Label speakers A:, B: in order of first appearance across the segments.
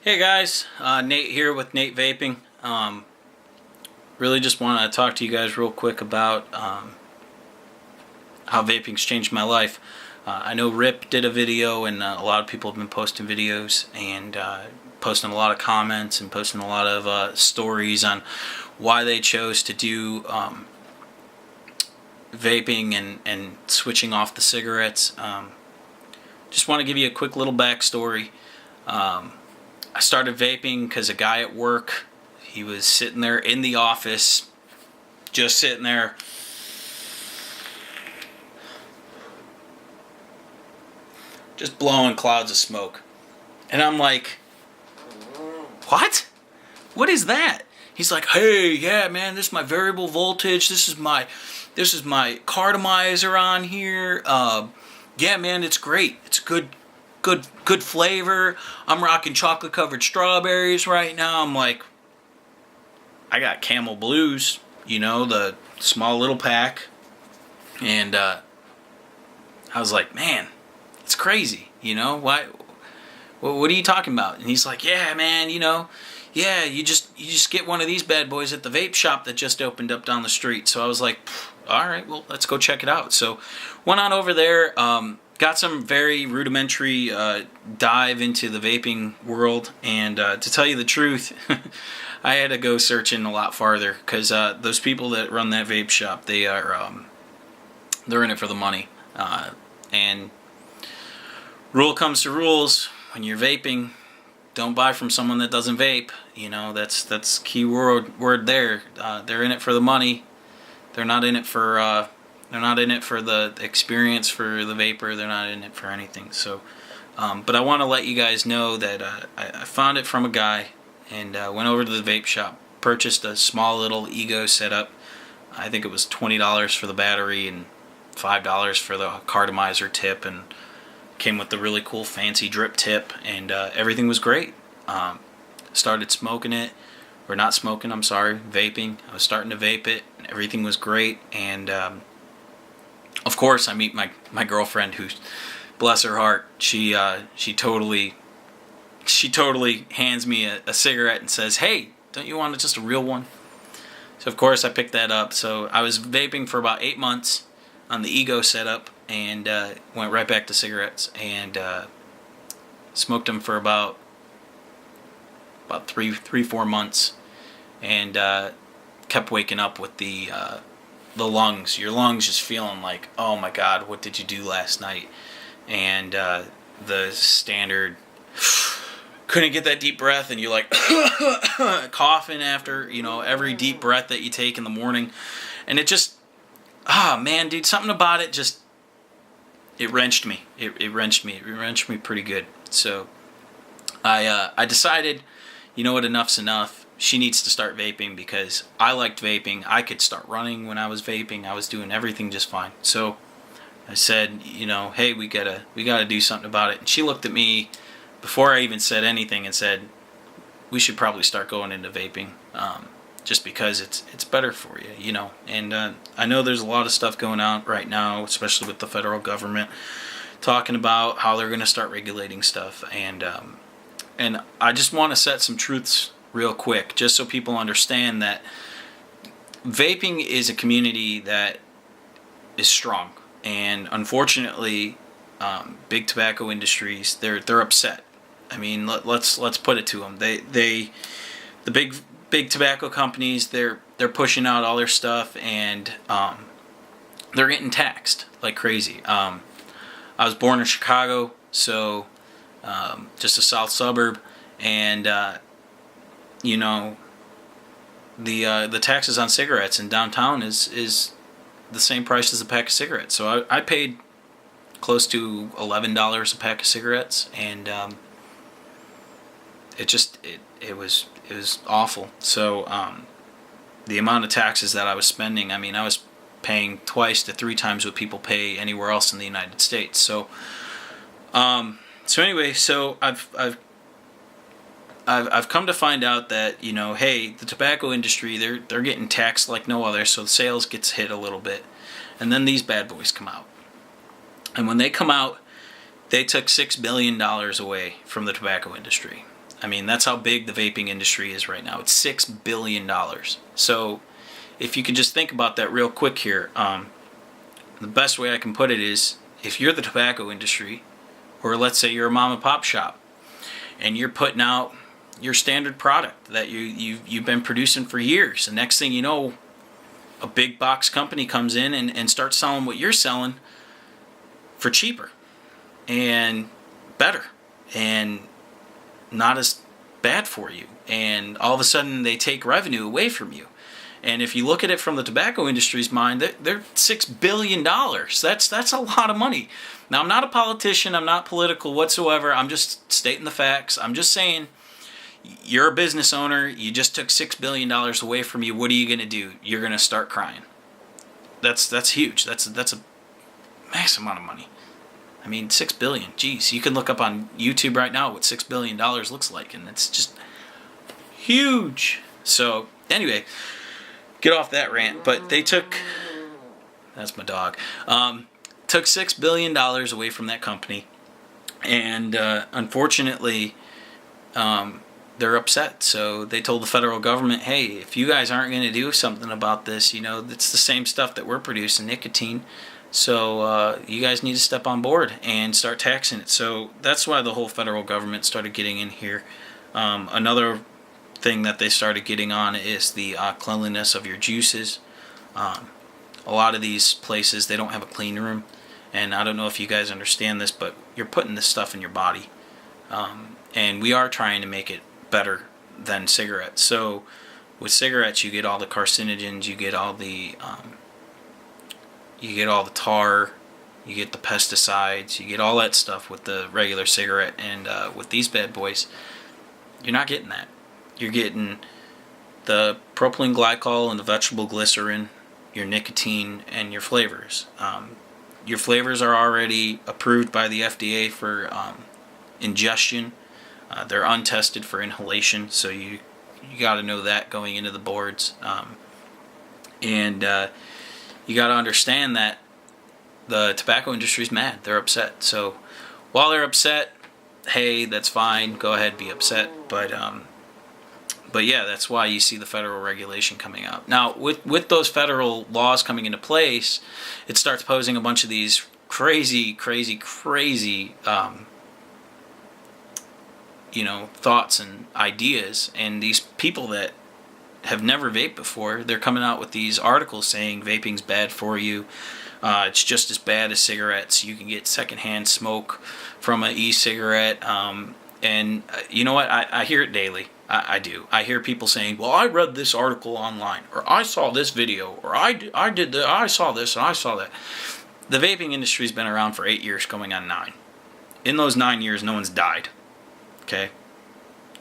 A: Hey guys, Nate here with Nate Vaping. Really just want to talk to you guys real quick about how vaping's changed my life. I know Rip did a video, and a lot of people have been posting videos and posting a lot of comments and posting a lot of stories on why they chose to do vaping and switching off the cigarettes. Just want to give you a quick little backstory. I started vaping because a guy at work, he was sitting there in the office, just sitting there, just blowing clouds of smoke. And I'm like, what? What is that? He's like, hey, yeah, man, this is my variable voltage. This is my cartomizer on here. Yeah, man, it's great. It's good flavor. I'm rocking chocolate covered strawberries right now. I'm like, I got Camel Blues, the small little pack. And I was like, man, it's crazy. Why? What are you talking about? And he's like, yeah, man, yeah, you just get one of these bad boys at the vape shop that just opened up down the street. So I was like, all right, well, let's go check it out. So went on over there. Got some very rudimentary dive into the vaping world, and to tell you the truth, I had to go searching a lot farther because those people that run that vape shop, they're in it for the money. And rule comes to rules: when you're vaping, don't buy from someone that doesn't vape. That's key word there. They're in it for the money. They're not in it for. They're not in it for the experience for the vapor. They're not in it for anything. So, but I want to let you guys know that I found it from a guy and went over to the vape shop, purchased a small little Ego setup. I think it was $20 for the battery and $5 for the cartomizer tip, and came with the really cool fancy drip tip, and everything was great. Started smoking it, or not smoking, I'm sorry, vaping. I was starting to vape it, and everything was great, and of course, I meet my girlfriend, who, bless her heart, she totally hands me a cigarette and says, "Hey, don't you want just a real one?" So of course I picked that up. So I was vaping for about 8 months on the Ego setup, and went right back to cigarettes, and smoked them for about 4 months, and kept waking up with the lungs. Your lungs just feeling like, oh my God, what did you do last night? And the standard, couldn't get that deep breath, and you're like coughing after every deep breath that you take in the morning, and it just, man, dude, something about it just, it wrenched me. It wrenched me pretty good. So I decided, you know what, enough's enough. She needs to start vaping because I liked vaping. I could start running when I was vaping. I was doing everything just fine. So I said, hey, we gotta do something about it. And she looked at me before I even said anything and said, we should probably start going into vaping, just because it's better for you, And I know there's a lot of stuff going on right now, especially with the federal government, talking about how they're going to start regulating stuff. And I just want to set some truths real quick, just so people understand that vaping is a community that is strong, and unfortunately, big tobacco industries, they're upset. I mean, let's put it to them. The big tobacco companies, they're pushing out all their stuff, and they're getting taxed like crazy. I was born in Chicago, so just a south suburb, and the taxes on cigarettes in downtown is the same price as a pack of cigarettes. So I paid close to $11 a pack of cigarettes, and it was awful. So the amount of taxes that I was spending, I mean, I was paying 2 to 3 times what people pay anywhere else in the United States. So anyway, so I've come to find out that, hey, the tobacco industry, they're getting taxed like no other, so the sales gets hit a little bit. And then these bad boys come out. And when they come out, they took $6 billion away from the tobacco industry. I mean, that's how big the vaping industry is right now. It's $6 billion. So if you could just think about that real quick here, the best way I can put it is, if you're the tobacco industry, or let's say you're a mom and pop shop, and you're putting out your standard product that you've been producing for years, and next thing you know, a big box company comes in and starts selling what you're selling for cheaper and better and not as bad for you, and all of a sudden they take revenue away from you. And if you look at it from the tobacco industry's mind, they're $6 billion. That's a lot of money. Now, I'm not a politician. I'm not political whatsoever. I'm just stating the facts. I'm just saying, you're a business owner. You just took $6 billion away from you. What are you going to do? You're going to start crying. That's huge. That's a massive amount of money. I mean, $6 billion. Geez, you can look up on YouTube right now what $6 billion looks like, and it's just huge. So, anyway, get off that rant. But they took, that's my dog, took $6 billion away from that company, and unfortunately, they're upset. So they told the federal government, hey, if you guys aren't going to do something about this, it's the same stuff that we're producing, nicotine. So you guys need to step on board and start taxing it. So that's why the whole federal government started getting in here. Another thing that they started getting on is the cleanliness of your juices. A lot of these places, they don't have a clean room. And I don't know if you guys understand this, but you're putting this stuff in your body. And we are trying to make it better than cigarettes. So with cigarettes, you get all the carcinogens, you get all the tar, you get the pesticides, you get all that stuff with the regular cigarette. And with these bad boys, you're not getting that. You're getting the propylene glycol and the vegetable glycerin, your nicotine, and your flavors. Your flavors are already approved by the FDA for ingestion. They're untested for inhalation, so you got to know that going into the boards. And you got to understand that the tobacco industry's mad. They're upset. So while they're upset, hey, that's fine. Go ahead, be upset. But yeah, that's why you see the federal regulation coming out. Now, with those federal laws coming into place, it starts posing a bunch of these crazy thoughts and ideas. And these people that have never vaped before, they're coming out with these articles saying vaping's bad for you. It's just as bad as cigarettes. You can get secondhand smoke from an e-cigarette. And you know what? I hear it daily. I do. I hear people saying, well, I read this article online, or I saw this video, or I saw this and I saw that. The vaping industry's been around for 8 years, going on 9. In those 9 years, no one's died. Okay?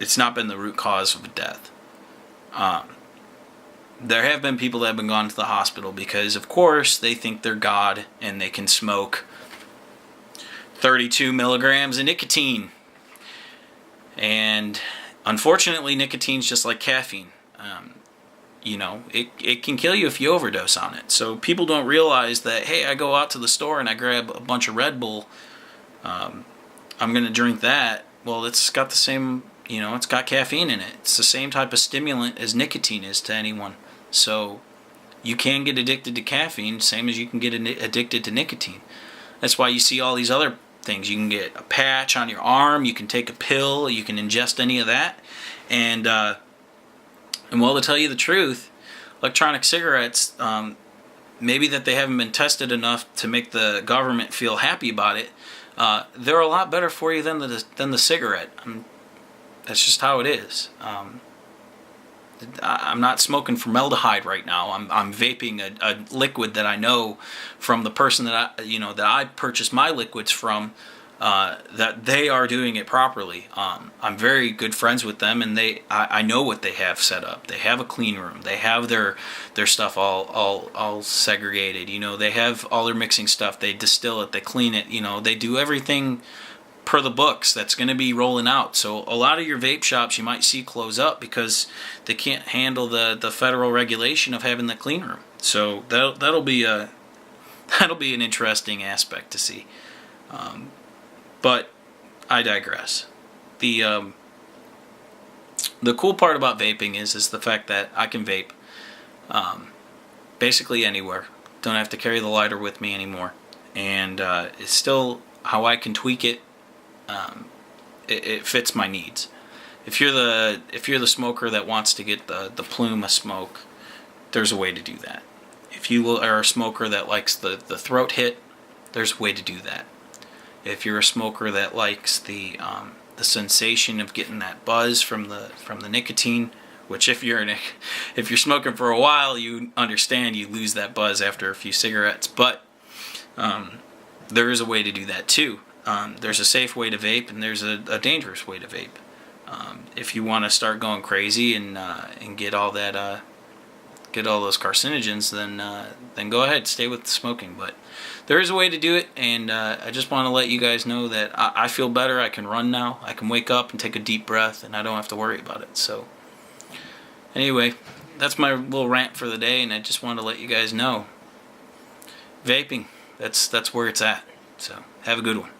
A: It's not been the root cause of death. There have been people that have been gone to the hospital because, of course, they think they're God and they can smoke 32 milligrams of nicotine. And unfortunately, nicotine's just like caffeine. It can kill you if you overdose on it. So people don't realize that, hey, I go out to the store and I grab a bunch of Red Bull. I'm going to drink that. Well, it's got the same, it's got caffeine in it. It's the same type of stimulant as nicotine is to anyone. So you can get addicted to caffeine, same as you can get addicted to nicotine. That's why you see all these other things. You can get a patch on your arm, you can take a pill, you can ingest any of that. And well, to tell you the truth, electronic cigarettes, maybe that they haven't been tested enough to make the government feel happy about it, they're a lot better for you than the cigarette. That's just how it is. I'm not smoking formaldehyde right now. I'm vaping a liquid that I know from the person that I purchased my liquids from, that they are doing it properly. I'm very good friends with them, and I know what they have set up. They have a clean room. They have their stuff all segregated. They have all their mixing stuff. They distill it. They clean it. They do everything per the books that's going to be rolling out. So a lot of your vape shops you might see close up because they can't handle the federal regulation of having the clean room. So that'll be an interesting aspect to see. But I digress. The The cool part about vaping is the fact that I can vape basically anywhere. Don't have to carry the lighter with me anymore, and it's still how I can tweak it. It fits my needs. If you're the smoker that wants to get the plume of smoke, there's a way to do that. If you are a smoker that likes the throat hit, there's a way to do that. If you're a smoker that likes the sensation of getting that buzz from the nicotine, which if you're smoking for a while, you understand you lose that buzz after a few cigarettes. But there is a way to do that too. There's a safe way to vape, and there's a dangerous way to vape. If you want to start going crazy and get all that get all those carcinogens, then go ahead, stay with the smoking. But there is a way to do it, and I just want to let you guys know that I feel better. I can run now. I can wake up and take a deep breath, and I don't have to worry about it. So anyway, that's my little rant for the day, and I just wanted to let you guys know. Vaping, that's where it's at. So have a good one.